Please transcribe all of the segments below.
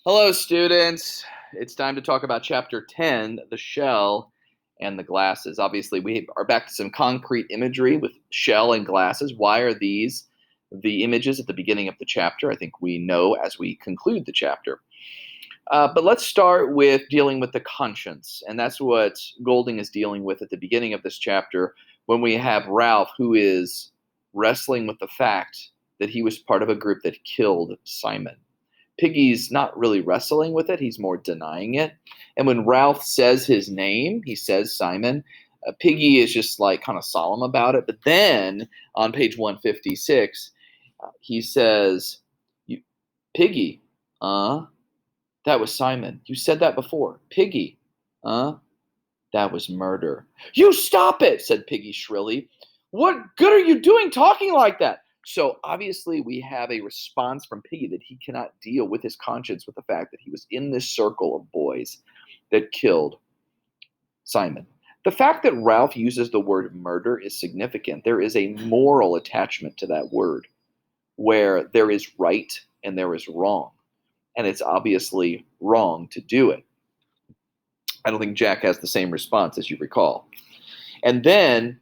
Hello, students. It's time to talk about Chapter 10, the shell and the glasses. Obviously, we are back to some concrete imagery with shell and glasses. Why are these the images at the beginning of the chapter? I think we know as we conclude the chapter. But let's start with dealing with the conscience. And that's what Golding is dealing with at the beginning of this chapter when we have Ralph, who is wrestling with the fact that he was part of a group that killed Simon. Piggy's not really wrestling with it, he's more denying it. And when Ralph says his name, he says Simon, Piggy is just like kind of solemn about it. But then on page 156, he says, Piggy, that was Simon. You said that before. Piggy, that was murder. You stop it, said Piggy shrilly. What good are you doing talking like that? So obviously we have a response from Piggy that he cannot deal with his conscience with the fact that he was in this circle of boys that killed Simon. The fact that Ralph uses the word murder is significant. There is a moral attachment to that word where there is right and there is wrong. And it's obviously wrong to do it. I don't think Jack has the same response as you recall. And then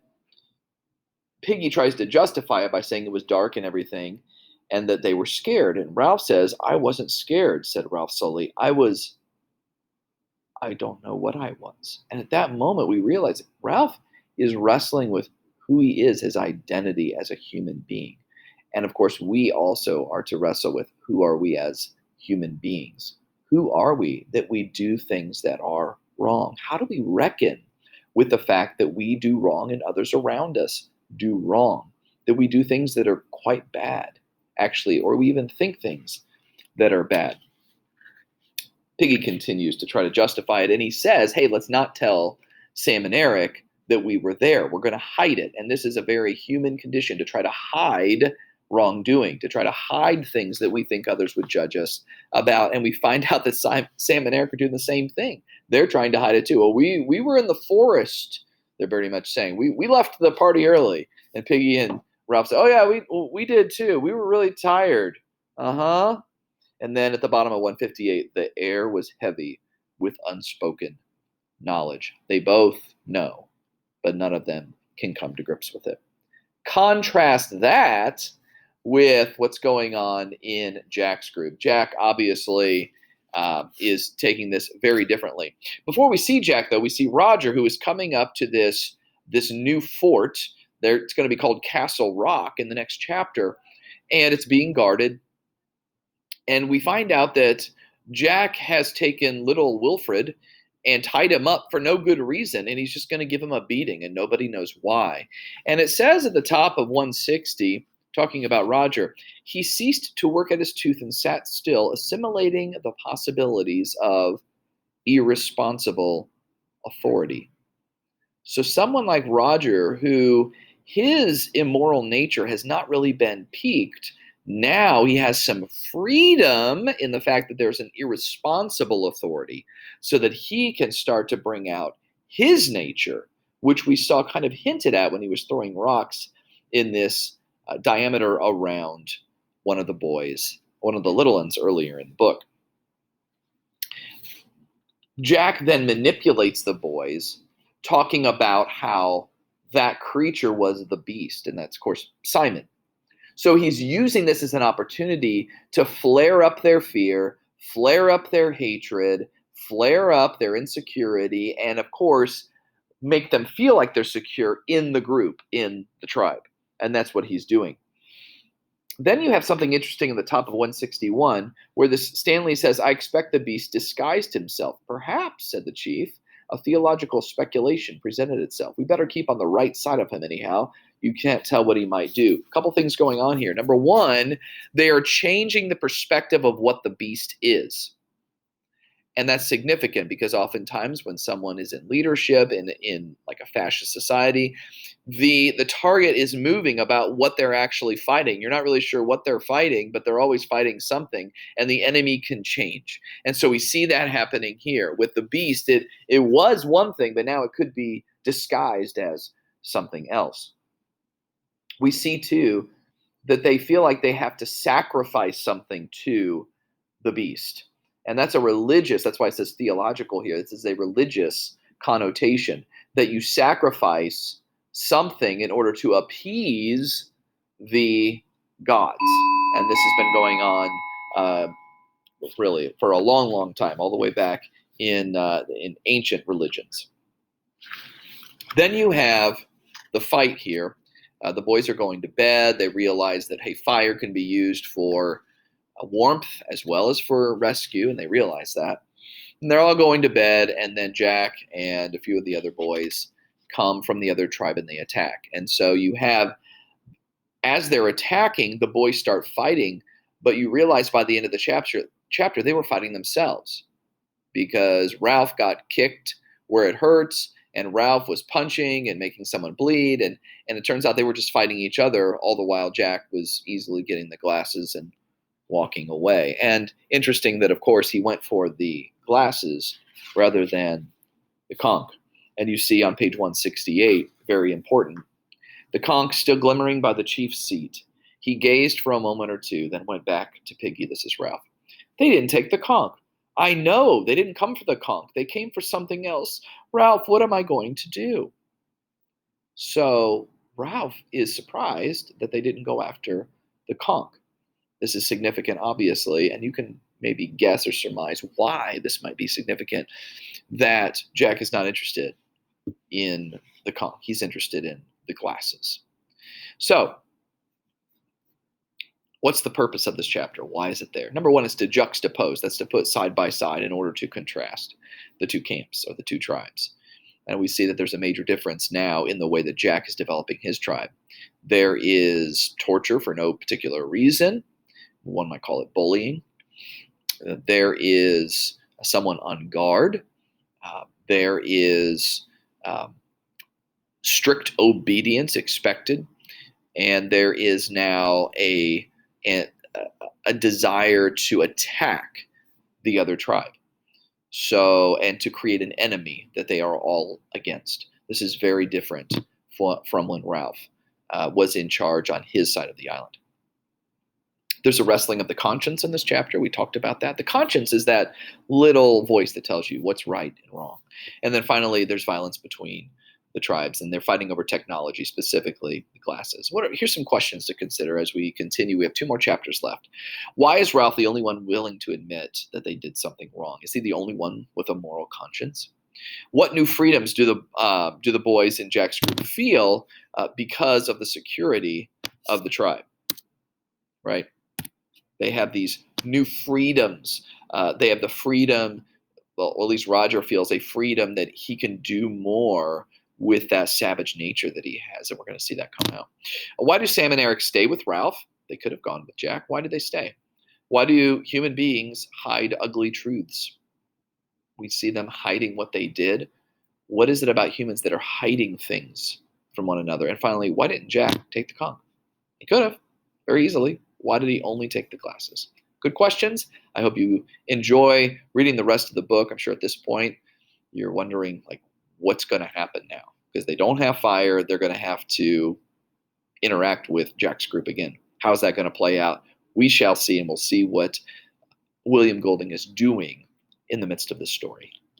Piggy tries to justify it by saying it was dark and everything and that they were scared. And Ralph says, I wasn't scared, said Ralph slowly. I don't know what I was. And at that moment, we realize that Ralph is wrestling with who he is, his identity as a human being. And of course, we also are to wrestle with who are we as human beings? Who are we that we do things that are wrong? How do we reckon with the fact that we do wrong and others around us do wrong? That we do things that are quite bad, actually, or we even think things that are bad. Piggy continues to try to justify it, and he says, hey, let's not tell Sam and Eric that we were there. We're going to hide it. And this is a very human condition to try to hide wrongdoing, to try to hide things that we think others would judge us about. And we find out that Sam and Eric are doing the same thing. They're trying to hide it too. Well, we were in the forest, they're very much saying. We left the party early. And Piggy and Ralph say, oh, yeah, we did too. We were really tired. Uh-huh. And then at the bottom of 158, the air was heavy with unspoken knowledge. They both know, but none of them can come to grips with it. Contrast that with what's going on in Jack's group. Jack obviously is taking this very differently. Before we see Jack, though, we see Roger, who is coming up to this new fort. It's going to be called Castle Rock in the next chapter, and it's being guarded. And we find out that Jack has taken little Wilfred and tied him up for no good reason, and he's just going to give him a beating, and nobody knows why. And it says at the top of 160, talking about Roger, he ceased to work at his tooth and sat still, assimilating the possibilities of irresponsible authority. So someone like Roger, who his immoral nature has not really been piqued, now he has some freedom in the fact that there's an irresponsible authority so that he can start to bring out his nature, which we saw kind of hinted at when he was throwing rocks in this diameter around one of the boys, one of the little ones earlier in the book. Jack then manipulates the boys, talking about how that creature was the beast, and that's, of course, Simon. So he's using this as an opportunity to flare up their fear, flare up their hatred, flare up their insecurity, and of course, make them feel like they're secure in the group, in the tribe. And that's what he's doing. Then you have something interesting in the top of 161, where this Stanley says, I expect the beast disguised himself. Perhaps, said the chief, a theological speculation presented itself. We better keep on the right side of him anyhow. You can't tell what he might do. A couple things going on here. Number one, they are changing the perspective of what the beast is. And that's significant because oftentimes when someone is in leadership in like a fascist society, the target is moving about what they're actually fighting. You're not really sure what they're fighting, but they're always fighting something, and the enemy can change. And so we see that happening here. With the beast, it was one thing, but now it could be disguised as something else. We see, too, that they feel like they have to sacrifice something to the beast. And that's why it says theological here. This is a religious connotation that you sacrifice something in order to appease the gods. And this has been going on uh, really for a long, long time, all the way back in ancient religions. Then you have the fight here. The boys are going to bed. They realize that, hey, fire can be used for warmth as well as for rescue, and they realize that. And they're all going to bed, and then Jack and a few of the other boys come from the other tribe and they attack. And so you have, as they're attacking, the boys start fighting, but you realize by the end of the chapter they were fighting themselves because Ralph got kicked where it hurts, and Ralph was punching and making someone bleed, and it turns out they were just fighting each other, all the while Jack was easily getting the glasses and walking away. And interesting that, of course, he went for the glasses rather than the conch. And you see on page 168, very important, the conch still glimmering by the chief's seat. He gazed for a moment or two, then went back to Piggy. This is Ralph. They didn't take the conch. I know, they didn't come for the conch. They came for something else. Ralph, what am I going to do? So Ralph is surprised that they didn't go after the conch. This is significant, obviously, and you can maybe guess or surmise why this might be significant, that Jack is not interested in the conch. He's interested in the glasses. So what's the purpose of this chapter? Why is it there? Number one is to juxtapose. That's to put side by side in order to contrast the two camps or the two tribes. And we see that there's a major difference now in the way that Jack is developing his tribe. There is torture for no particular reason. One might call it bullying. There is someone on guard. There is strict obedience expected. And there is now a desire to attack the other tribe. So, and to create an enemy that they are all against. This is very different from when Ralph was in charge on his side of the island. There's a wrestling of the conscience in this chapter. We talked about that. The conscience is that little voice that tells you what's right and wrong. And then finally, there's violence between the tribes, and they're fighting over technology, specifically the glasses. Here's some questions to consider as we continue. We have 2 more chapters left. Why is Ralph the only one willing to admit that they did something wrong? Is he the only one with a moral conscience? What new freedoms do the boys in Jack's group feel because of the security of the tribe? Right? They have these new freedoms. They have the freedom, well, at least Roger feels a freedom that he can do more with that savage nature that he has. And we're going to see that come out. Why do Sam and Eric stay with Ralph? They could have gone with Jack. Why did they stay? Why do human beings hide ugly truths? We see them hiding what they did. What is it about humans that are hiding things from one another? And finally, why didn't Jack take the conch? He could have, very easily. Why did he only take the glasses? Good questions. I hope you enjoy reading the rest of the book. I'm sure at this point you're wondering, like, what's going to happen now? Because they don't have fire. They're going to have to interact with Jack's group again. How's that going to play out? We shall see, and we'll see what William Golding is doing in the midst of this story.